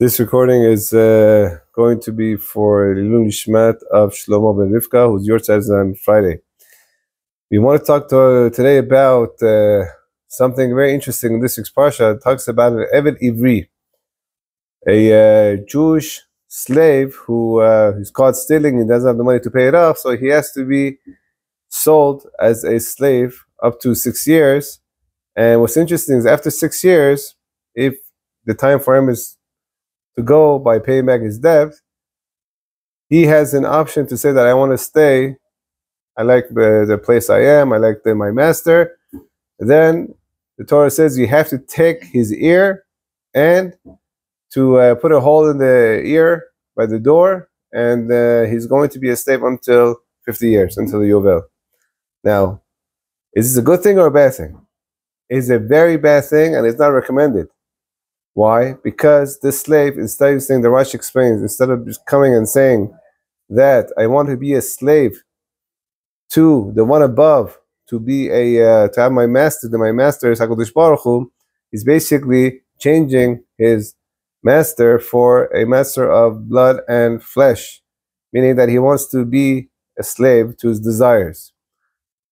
This recording is going to be for Ilun Nishmat of Shlomo ben Rivkah, whose Yortzeit is on Friday. We want to talk today about something very interesting in this week's parsha. It talks about an Eved Ivri, a Jewish slave who is caught stealing and doesn't have the money to pay it off, so he has to be sold as a slave up to 6 years. And what's interesting is after 6 years, if the time for him is to go by paying back his debt, he has an option to say that I want to stay. I like the place I am. I like my master. Then the Torah says you have to take his ear and to put a hole in the ear by the door, and he's going to be a slave until 50 years, until the Yovel. Now, is this a good thing or a bad thing? It's a very bad thing, and it's not recommended. Why? Because this slave, instead of saying, the Rashi explains, instead of just coming and saying that I want to be a slave to the one above, to be to have my master, that my master is HaKadosh Baruch Hu, he's basically changing his master for a master of blood and flesh, meaning that he wants to be a slave to his desires.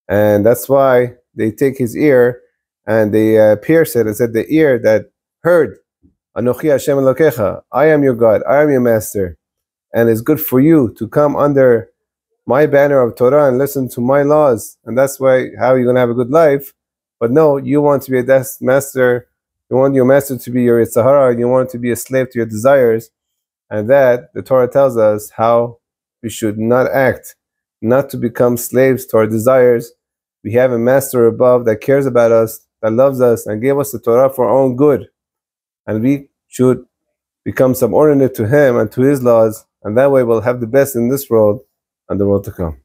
And that's why they take his ear and they pierce it and said, the ear that heard Anochi Hashem Elokecha, I am your God, I am your master, and it's good for you to come under my banner of Torah and listen to my laws, and that's why how you're going to have a good life. But no, you want to be a master, you want your master to be your Yitzhahara, and you want to be a slave to your desires, and that the Torah tells us how we should not act, not to become slaves to our desires. We have a master above that cares about us, that loves us, and gave us the Torah for our own good. And we should become subordinate to him and to his laws, and that way we'll have the best in this world and the world to come.